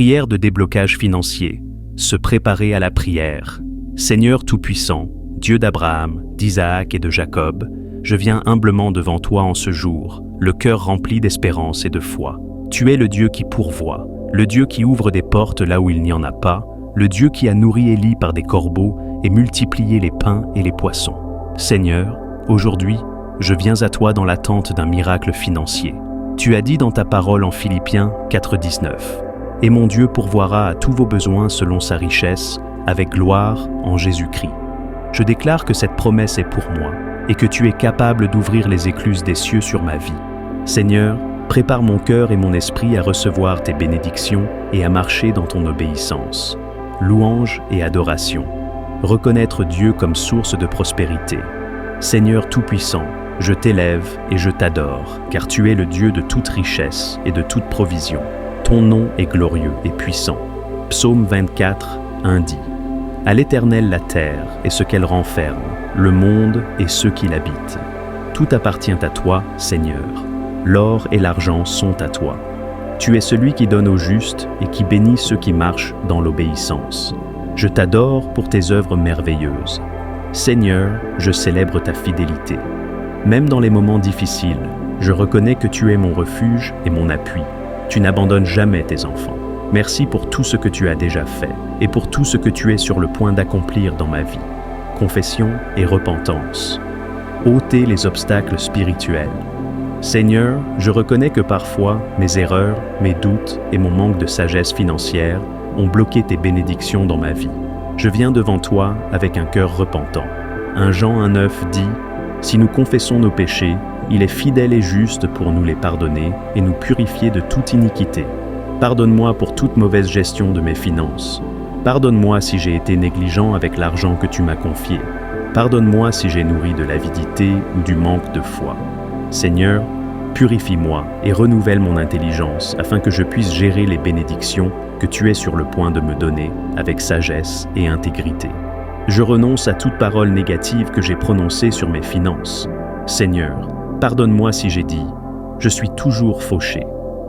Prière de déblocage financier. Se préparer à la prière. Seigneur Tout-Puissant, Dieu d'Abraham, d'Isaac et de Jacob, je viens humblement devant toi en ce jour, le cœur rempli d'espérance et de foi. Tu es le Dieu qui pourvoit, le Dieu qui ouvre des portes là où il n'y en a pas, le Dieu qui a nourri Élie par des corbeaux et multiplié les pains et les poissons. Seigneur, aujourd'hui, je viens à toi dans l'attente d'un miracle financier. Tu as dit dans ta parole en Philippiens 4,19 « Et mon Dieu pourvoira à tous vos besoins selon sa richesse, avec gloire en Jésus-Christ. » Je déclare que cette promesse est pour moi et que tu es capable d'ouvrir les écluses des cieux sur ma vie. Seigneur, prépare mon cœur et mon esprit à recevoir tes bénédictions et à marcher dans ton obéissance. Louange et adoration. Reconnaître Dieu comme source de prospérité. Seigneur Tout-Puissant, je t'élève et je t'adore, car tu es le Dieu de toute richesse et de toute provision. Ton nom est glorieux et puissant. Psaume 24, 1 dit « À l'Éternel la terre et ce qu'elle renferme, le monde et ceux qui l'habitent. Tout appartient à toi, Seigneur. L'or et l'argent sont à toi. Tu es celui qui donne aux justes et qui bénit ceux qui marchent dans l'obéissance. Je t'adore pour tes œuvres merveilleuses. Seigneur, je célèbre ta fidélité. Même dans les moments difficiles, je reconnais que tu es mon refuge et mon appui. Tu n'abandonnes jamais tes enfants. Merci pour tout ce que tu as déjà fait et pour tout ce que tu es sur le point d'accomplir dans ma vie. Confession et repentance. Ôter les obstacles spirituels. Seigneur, je reconnais que parfois, mes erreurs, mes doutes et mon manque de sagesse financière ont bloqué tes bénédictions dans ma vie. Je viens devant toi avec un cœur repentant. 1 Jean 1,9 dit « Si nous confessons nos péchés, il est fidèle et juste pour nous les pardonner et nous purifier de toute iniquité. Pardonne-moi pour toute mauvaise gestion de mes finances. Pardonne-moi si j'ai été négligent avec l'argent que tu m'as confié. Pardonne-moi si j'ai nourri de l'avidité ou du manque de foi. Seigneur, purifie-moi et renouvelle mon intelligence afin que je puisse gérer les bénédictions que tu es sur le point de me donner avec sagesse et intégrité. Je renonce à toute parole négative que j'ai prononcée sur mes finances. Seigneur, pardonne-moi si j'ai dit « Je suis toujours fauché,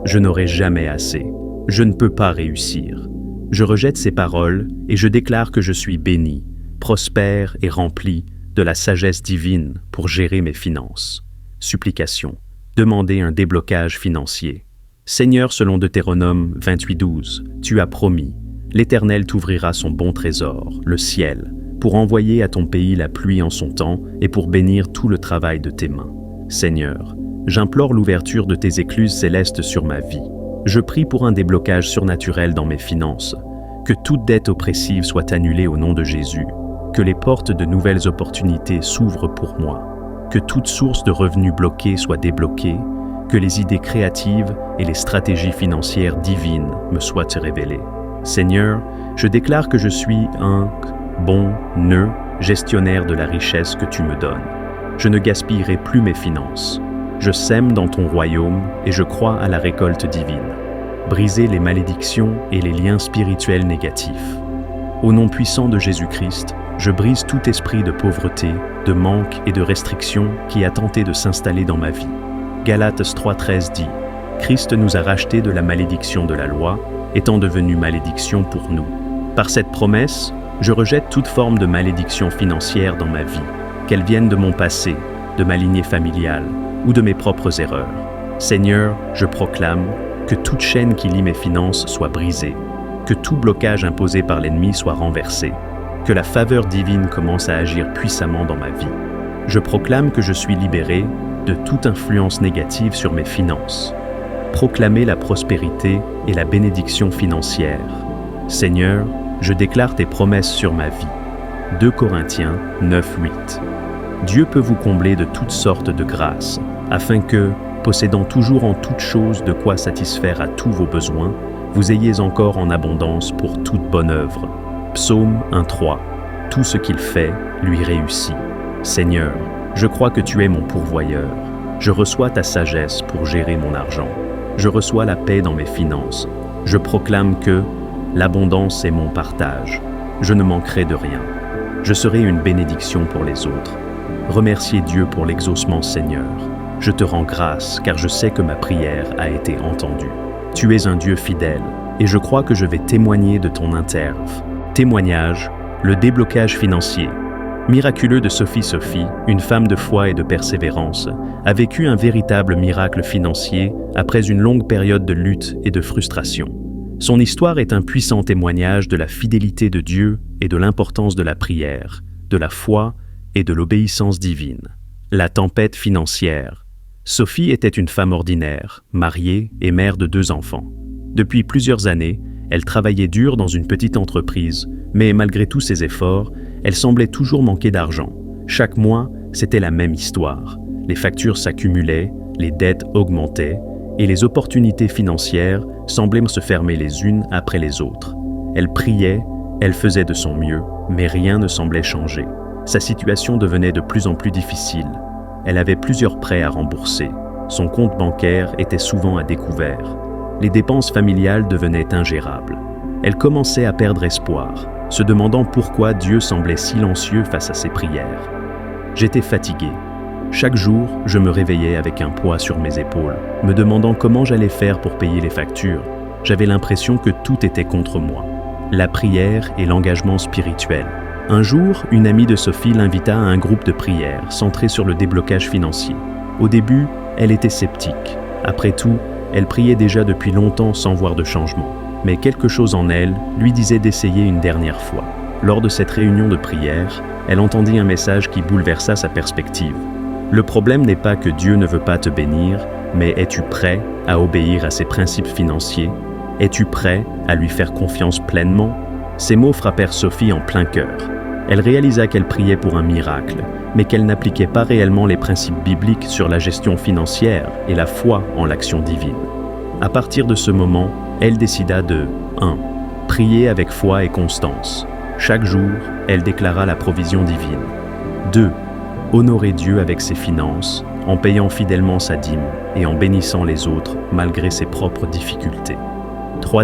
je n'aurai jamais assez, je ne peux pas réussir ». Je rejette ces paroles et je déclare que je suis béni, prospère et rempli de la sagesse divine pour gérer mes finances. Supplication. Demander un déblocage financier. Seigneur, selon Deutéronome 28,12, tu as promis, l'Éternel t'ouvrira son bon trésor, le ciel, pour envoyer à ton pays la pluie en son temps et pour bénir tout le travail de tes mains. Seigneur, j'implore l'ouverture de tes écluses célestes sur ma vie. Je prie pour un déblocage surnaturel dans mes finances, que toute dette oppressive soit annulée au nom de Jésus, que les portes de nouvelles opportunités s'ouvrent pour moi, que toute source de revenus bloquée soit débloquée, que les idées créatives et les stratégies financières divines me soient révélées. Seigneur, je déclare que je suis un bon nœud gestionnaire de la richesse que tu me donnes. Je ne gaspillerai plus mes finances. Je sème dans ton royaume et je crois à la récolte divine. Briser les malédictions et les liens spirituels négatifs. Au nom puissant de Jésus-Christ, je brise tout esprit de pauvreté, de manque et de restriction qui a tenté de s'installer dans ma vie. Galates 3,13 dit « Christ nous a rachetés de la malédiction de la loi, étant devenu malédiction pour nous. Par cette promesse, je rejette toute forme de malédiction financière dans ma vie, qu'elle vienne de mon passé, de ma lignée familiale ou de mes propres erreurs. Seigneur, je proclame que toute chaîne qui lie mes finances soit brisée, que tout blocage imposé par l'ennemi soit renversé, que la faveur divine commence à agir puissamment dans ma vie. Je proclame que je suis libéré de toute influence négative sur mes finances. Proclamer la prospérité et la bénédiction financière. Seigneur, je déclare tes promesses sur ma vie. 2 Corinthiens 9,8. Dieu peut vous combler de toutes sortes de grâces, afin que, possédant toujours en toutes choses de quoi satisfaire à tous vos besoins, vous ayez encore en abondance pour toute bonne œuvre. Psaume 1,3. Tout ce qu'il fait lui réussit. Seigneur, je crois que tu es mon pourvoyeur. Je reçois ta sagesse pour gérer mon argent. Je reçois la paix dans mes finances. Je proclame que l'abondance est mon partage. Je ne manquerai de rien. Je serai une bénédiction pour les autres. Remerciez Dieu pour l'exaucement, Seigneur. Je te rends grâce car je sais que ma prière a été entendue. Tu es un Dieu fidèle et je crois que je vais témoigner de ton interve. Témoignage, le déblocage financier. Miraculeux de Sophie, une femme de foi et de persévérance, a vécu un véritable miracle financier après une longue période de lutte et de frustration. Son histoire est un puissant témoignage de la fidélité de Dieu et de l'importance de la prière, de la foi et de l'obéissance divine. La tempête financière. Sophie était une femme ordinaire, mariée et mère de 2 enfants. Depuis plusieurs années, elle travaillait dur dans une petite entreprise, mais malgré tous ses efforts, elle semblait toujours manquer d'argent. Chaque mois, c'était la même histoire. Les factures s'accumulaient, les dettes augmentaient, et les opportunités financières semblaient se fermer les unes après les autres. Elle priait, elle faisait de son mieux, mais rien ne semblait changer. Sa situation devenait de plus en plus difficile. Elle avait plusieurs prêts à rembourser. Son compte bancaire était souvent à découvert. Les dépenses familiales devenaient ingérables. Elle commençait à perdre espoir, se demandant pourquoi Dieu semblait silencieux face à ses prières. J'étais fatigué. Chaque jour, je me réveillais avec un poids sur mes épaules, me demandant comment j'allais faire pour payer les factures. J'avais l'impression que tout était contre moi. La prière et l'engagement spirituel. Un jour, une amie de Sophie l'invita à un groupe de prière centré sur le déblocage financier. Au début, elle était sceptique. Après tout, elle priait déjà depuis longtemps sans voir de changement. Mais quelque chose en elle lui disait d'essayer une dernière fois. Lors de cette réunion de prière, elle entendit un message qui bouleversa sa perspective. Le problème n'est pas que Dieu ne veut pas te bénir, mais es-tu prêt à obéir à ses principes financiers? Es-tu prêt à lui faire confiance pleinement? Ces mots frappèrent Sophie en plein cœur. Elle réalisa qu'elle priait pour un miracle, mais qu'elle n'appliquait pas réellement les principes bibliques sur la gestion financière et la foi en l'action divine. À partir de ce moment, elle décida de 1. Prier avec foi et constance. Chaque jour, elle déclara la provision divine. 2. Honorer Dieu avec ses finances, en payant fidèlement sa dîme et en bénissant les autres malgré ses propres difficultés. 3.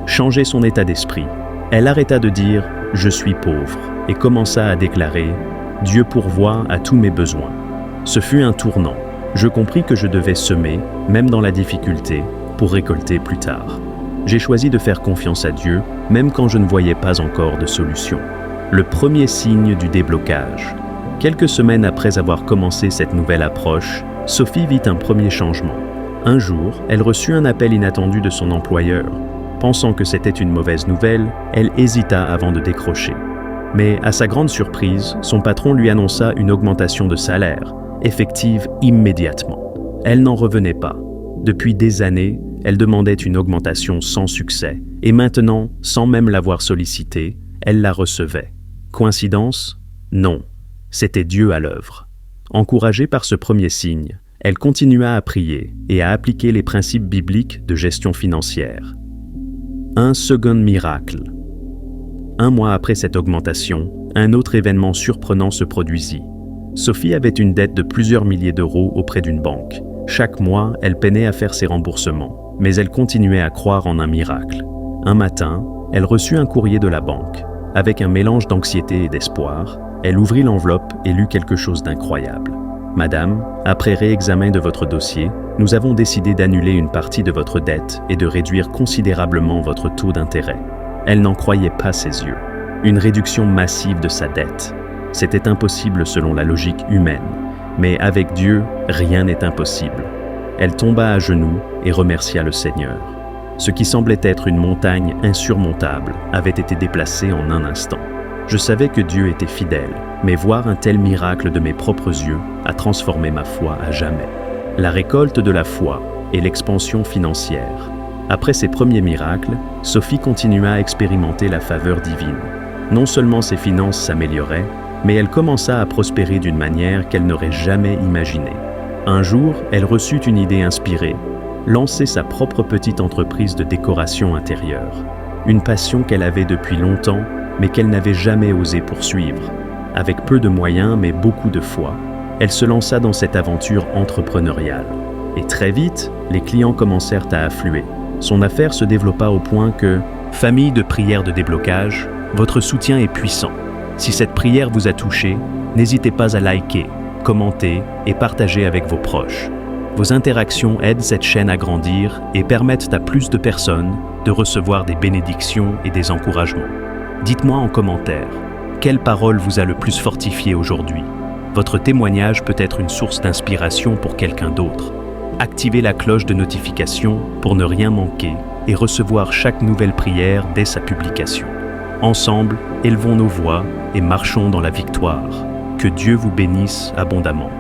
Changer son état d'esprit. Elle arrêta de dire « Je suis pauvre » et commença à déclarer « Dieu pourvoit à tous mes besoins ». Ce fut un tournant. Je compris que je devais semer, même dans la difficulté, pour récolter plus tard. J'ai choisi de faire confiance à Dieu, même quand je ne voyais pas encore de solution. Le premier signe du déblocage. Quelques semaines après avoir commencé cette nouvelle approche, Sophie vit un premier changement. Un jour, elle reçut un appel inattendu de son employeur. Pensant que c'était une mauvaise nouvelle, elle hésita avant de décrocher. Mais à sa grande surprise, son patron lui annonça une augmentation de salaire, effective immédiatement. Elle n'en revenait pas. Depuis des années, elle demandait une augmentation sans succès, et maintenant, sans même l'avoir sollicitée, elle la recevait. Coïncidence? Non. C'était Dieu à l'œuvre. Encouragée par ce premier signe, elle continua à prier et à appliquer les principes bibliques de gestion financière. Un second miracle. 1 mois après cette augmentation, un autre événement surprenant se produisit. Sophie avait une dette de plusieurs milliers d'euros auprès d'une banque. Chaque mois, elle peinait à faire ses remboursements, mais elle continuait à croire en un miracle. Un matin, elle reçut un courrier de la banque. Avec un mélange d'anxiété et d'espoir, elle ouvrit l'enveloppe et lut quelque chose d'incroyable. « Madame, après réexamen de votre dossier, nous avons décidé d'annuler une partie de votre dette et de réduire considérablement votre taux d'intérêt. » Elle n'en croyait pas ses yeux. Une réduction massive de sa dette. C'était impossible selon la logique humaine. Mais avec Dieu, rien n'est impossible. Elle tomba à genoux et remercia le Seigneur. Ce qui semblait être une montagne insurmontable avait été déplacé en un instant. Je savais que Dieu était fidèle, mais voir un tel miracle de mes propres yeux a transformé ma foi à jamais. La récolte de la foi et l'expansion financière. Après ces premiers miracles, Sophie continua à expérimenter la faveur divine. Non seulement ses finances s'amélioraient, mais elle commença à prospérer d'une manière qu'elle n'aurait jamais imaginée. Un jour, elle reçut une idée inspirée, lancer sa propre petite entreprise de décoration intérieure. Une passion qu'elle avait depuis longtemps, mais qu'elle n'avait jamais osé poursuivre. Avec peu de moyens, mais beaucoup de foi, elle se lança dans cette aventure entrepreneuriale. Et très vite, les clients commencèrent à affluer. Son affaire se développa au point que, famille de prières de déblocage, votre soutien est puissant. Si cette prière vous a touché, n'hésitez pas à liker, commenter et partager avec vos proches. Vos interactions aident cette chaîne à grandir et permettent à plus de personnes de recevoir des bénédictions et des encouragements. Dites-moi en commentaire, quelle parole vous a le plus fortifié aujourd'hui? Votre témoignage peut être une source d'inspiration pour quelqu'un d'autre. Activez la cloche de notification pour ne rien manquer et recevoir chaque nouvelle prière dès sa publication. Ensemble, élevons nos voix et marchons dans la victoire. Que Dieu vous bénisse abondamment.